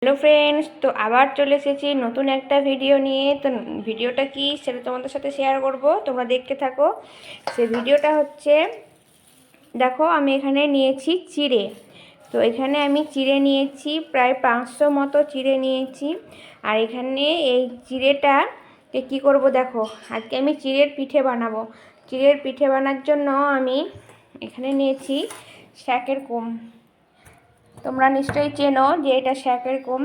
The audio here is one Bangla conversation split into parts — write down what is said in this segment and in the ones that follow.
হ্যালো ফ্রেন্ডস, তো আবার চলে এসেছি নতুন একটা ভিডিও নিয়ে। তো ভিডিওটা কি সেটা তোমাদের সাথে শেয়ার করব, তোমরা দেখতে থাকো। সে ভিডিওটা হচ্ছে, দেখো আমি এখানে নিয়েছি চিড়ে। তো এখানে আমি চিড়ে নিয়েছি প্রায় 500 মতো চিড়ে নিয়েছি। আর এখানে এই চিড়েটাকে কী করব, দেখো আজকে আমি চিড়ের পিঠে বানাবো। চিড়ের পিঠে বানার জন্য আমি এখানে নিয়েছি শাকের কোম। তোমরা নিশ্চয়ই চেনো যে এটা শাকের কোম,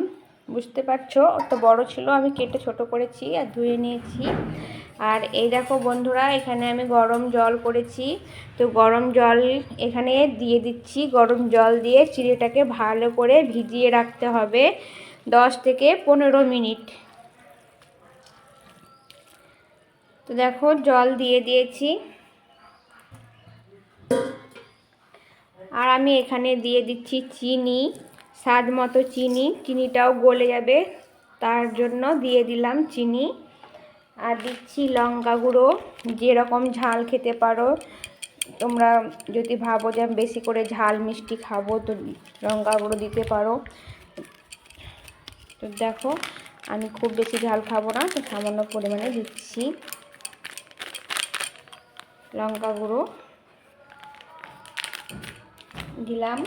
বুঝতে পারছো। তো বড় ছিল, আমি কেটে ছোট করেছি আর ধুয়ে নিয়েছি। আর এই দেখো বন্ধুরা, এখানে আমি গরম জল করেছি। তো গরম জল এখানে দিয়ে দিচ্ছি। গরম জল দিয়ে চিড়েটাকে ভালো করে ভিজিয়ে রাখতে হবে 10 থেকে 15 মিনিট। তো দেখো জল দিয়ে দিয়েছি। আর আমি এখানে দিয়ে দিচ্ছি চিনি, স্বাদ মতো চিনি। চিনিটাও গলে যাবে, তার জন্য দিয়ে দিলাম চিনি। আর দিচ্ছি লঙ্কা গুঁড়ো, যেরকম ঝাল খেতে পারো তোমরা। যদি ভাবো যে আমি বেশি করে ঝাল মিষ্টি খাবো, তো লঙ্কা গুঁড়ো দিতে পারো। তো দেখো আমি খুব বেশি ঝাল খাবো না, তো সামান্য পরিমাণে দিচ্ছি লঙ্কা গুঁড়ো দিলাম।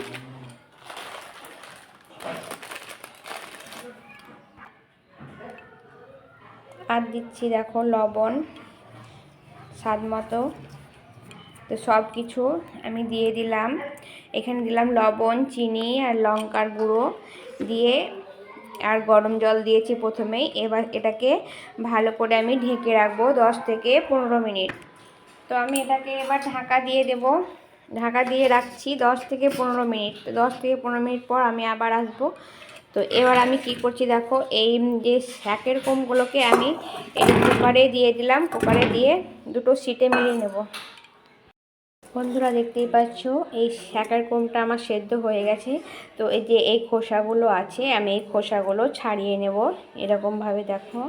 আর দিচ্ছি দেখো লবণ স্বাদ মতো। তো সব কিছু আমি দিয়ে দিলাম। এখানে দিলাম লবণ, চিনি আর লঙ্কার গুঁড়ো দিয়ে, আর গরম জল দিয়েছি প্রথমেই। এবার এটাকে ভালো করে আমি ঢেকে রাখবো 10 থেকে 15 মিনিট। তো আমি এটাকে এবার ঢাকা দিয়ে দেব। ঢাকা দিয়ে রাখছি 10 থেকে 15 মিনিট। তো 10 থেকে 15 মিনিট পর আমি আবার আসবো। তো এবার আমি কি করছি দেখো, এই যে শাকের কোমগুলোকে আমি এই কুকারে দিয়ে দিলাম। কুকারে দিয়ে দুটো সিটে মেরে নেব। বন্ধুরা দেখতেই পাচ্ছ এই শাকের কোমটা আমার সেদ্ধ হয়ে গেছে। তো এই যে এই খোসাগুলো আছে, আমি এই খোসাগুলো ছাড়িয়ে নেব। এরকমভাবে দেখো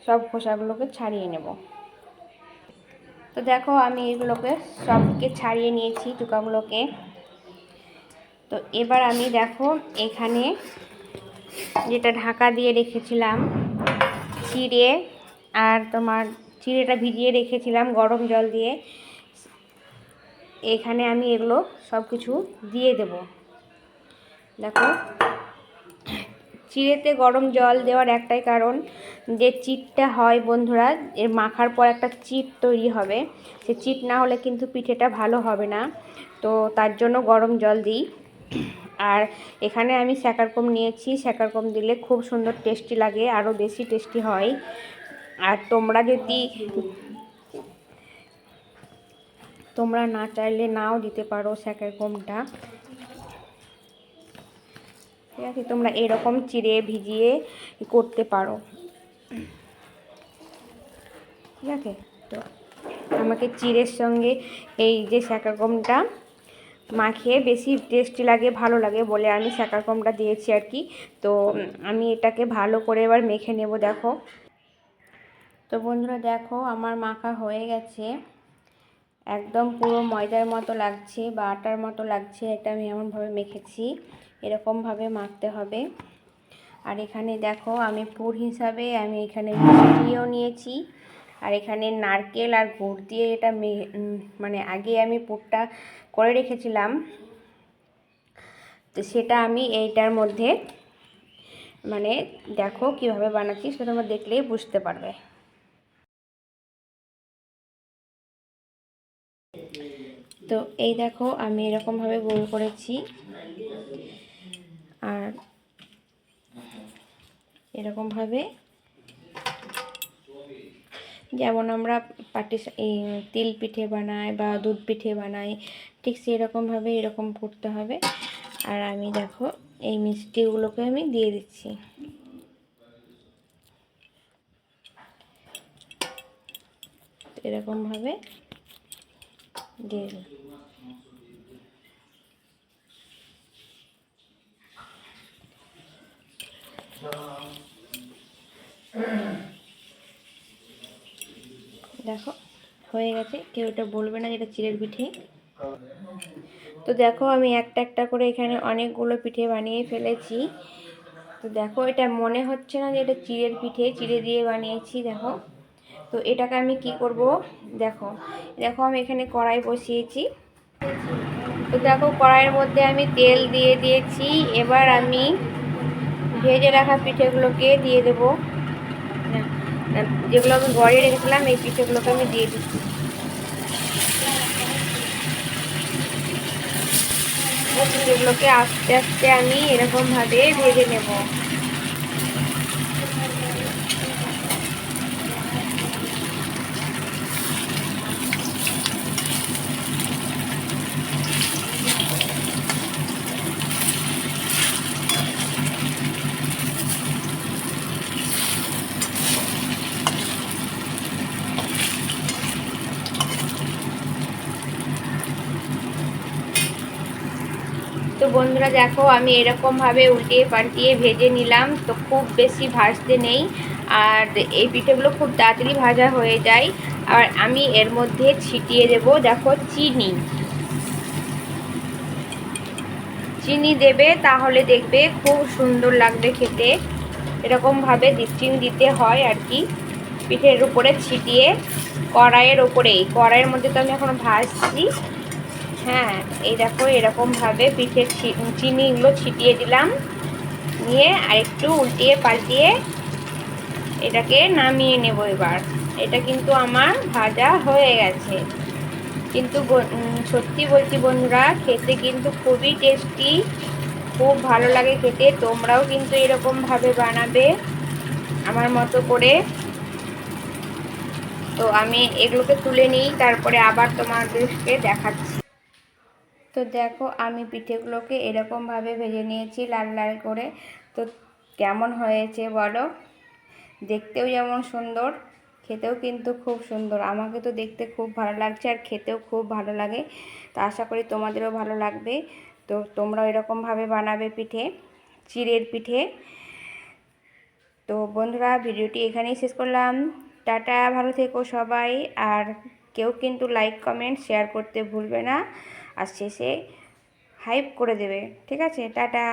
সব খোসাগুলোকে ছাড়িয়ে নেব। তো দেখো আমি এগুলোকে সবকে ছাড়িয়ে নিয়েছি, টুকাগুলোকে। তো এবার আমি দেখো এখানে যেটা ঢাকা দিয়ে রেখেছিলাম চিড়ে, আর তোমার চিড়েটা ভিজিয়ে রেখেছিলাম গরম জল দিয়ে, এখানে আমি এগুলো সব কিছু দিয়ে দেব। দেখো চিড়েতে গরম জল দেওয়ার একটাই কারণ, যে চিটটা হয় বন্ধুরা, এর মাখার পর একটা চিট তৈরি হবে। সে চিট না হলে কিন্তু পিঠেটা ভালো হবে না। তো তার জন্য গরম জল দিই। আর এখানে আমি শাকারকম নিয়েছি। শাকারকম দিলে খুব সুন্দর টেস্টি লাগে, আরও বেশি টেস্টি হয়। আর তোমরা না চাইলে নাও দিতে পারো শাকারকমটা, ঠিক আছে। তোমরা এরকম চিড়ে ভিজিয়ে করতে পারো, ঠিক আছে। তো আমাকে চিড়ের সঙ্গে এই যে শাকারকমটা মাখিয়ে বেশি টেস্টি লাগে, ভালো লাগে বলে আমি শাকারকমটা দিয়েছি আর কি। তো আমি এটাকে ভালো করে এবার মেখে নেব। দেখো তো বন্ধুরা দেখো আমার মাখা হয়ে গেছে, একদম পুরো ময়দার মতো লাগছে বা আটার মতো লাগছে। এটা আমি এমনভাবে মেখেছি, এরকমভাবে মাখতে হবে। আর এখানে দেখো আমি পুর হিসাবে আমি এখানে মিষ্টিও নিয়েছি। আর এখানে নারকেল আর গুড় দিয়ে এটা মানে আগে আমি পুরটা করে রেখেছিলাম, তো সেটা আমি এইটার মধ্যে মানে দেখো কিভাবে বানাচ্ছি সেটা তোমরা দেখলেই বুঝতে পারবে। তো এই দেখো আমি এরকমভাবে গোল করেছি, আর এরকমভাবে যেমন আমরা এই তিল পিঠে বানাই বা দুধ পিঠে বানাই, ঠিক সেরকমভাবে এরকম করতে হবে। আর আমি দেখো এই মিষ্টিগুলোকে আমি দিয়ে দিচ্ছি। এরকমভাবে দিয়ে দিলাম। দেখো হয়ে গেছে, কেউ এটা বলবে না যেটা চিড়ের পিঠে। তো দেখো আমি একটা একটা করে এখানে অনেকগুলো পিঠে বানিয়ে ফেলেছি। তো দেখো, এটা মনে হচ্ছে না যে এটা চিড়ের পিঠে, চিড়ে দিয়ে বানিয়েছি। দেখো, তো এটাকে আমি কি করব, দেখো দেখো আমি এখানে কড়াই বসিয়েছি। তো দেখো, কড়াইয়ের মধ্যে আমি তেল দিয়ে দিয়েছি। এবার আমি ভেজে রাখা পিঠেগুলোকে দিয়ে দেবো। যেগুলো আমি গড়িয়ে রেখেছিলাম এই পিঠেগুলোকে আমি দিয়ে দিচ্ছি। পিঠেগুলোকে আস্তে আস্তে আমি এরকমভাবে ভেজে নেব। তো বন্ধুরা দেখো, আমি এরকমভাবে উল্টিয়ে পাল্টিয়ে ভেজে নিলাম। তো খুব বেশি ভাজতে নেই, আর এই পিঠেগুলো খুব তাড়াতাড়ি ভাজা হয়ে যায়। আর আমি এর মধ্যে ছিটিয়ে দেব, দেখো, চিনি। চিনি দেবে, তাহলে দেখবে খুব সুন্দর লাগবে খেতে। এরকমভাবে চিনি দিতে হয় আর কি, পিঠের উপরে ছিটিয়ে কড়াইয়ের ওপরেই। কড়াইয়ের মধ্যে তো আমি এখন ভাজছি। হ্যাঁ, এই দেখো এরকমভাবে পিঠের চিনিগুলো ছিটিয়ে দিলাম, নিয়ে আরেকটু উল্টিয়ে পাল্টিয়ে এটাকে নামিয়ে নেব। এবার এটা কিন্তু আমার ভাজা হয়ে গেছে। কিন্তু সত্যি বলছি বন্ধুরা, খেতে কিন্তু খুবই টেস্টি, খুব ভালো লাগে খেতে। তোমরাও কিন্তু এরকমভাবে বানাবে আমার মতো করে। তো আমি এগুলোকে তুলে নিই, তারপরে আবার তোমাদেরকে দেখাচ্ছি। তো দেখো, আমি পিঠেগুলোকে এরকমভাবে ভেজে নিয়েছি লাল লাল করে। তো কেমন হয়েছে বলো? দেখতেও যেমন সুন্দর, খেতেও কিন্তু খুব সুন্দর। আমাকে তো দেখতে খুব ভালো লাগছে, আর খেতেও খুব ভালো লাগে। তো আশা করি তোমাদেরও ভালো লাগবে। তো তোমরাও এরকমভাবে বানাবে পিঠে, চিড়ের পিঠে। তো বন্ধুরা, ভিডিওটি এখানেই শেষ করলাম। টাটা, ভালো থেকো সবাই। আর কেউ কিন্তু লাইক কমেন্ট শেয়ার করতে ভুলবে না, আর শেষে হাইপ করে দেবে। ঠিক আছে, টাটা।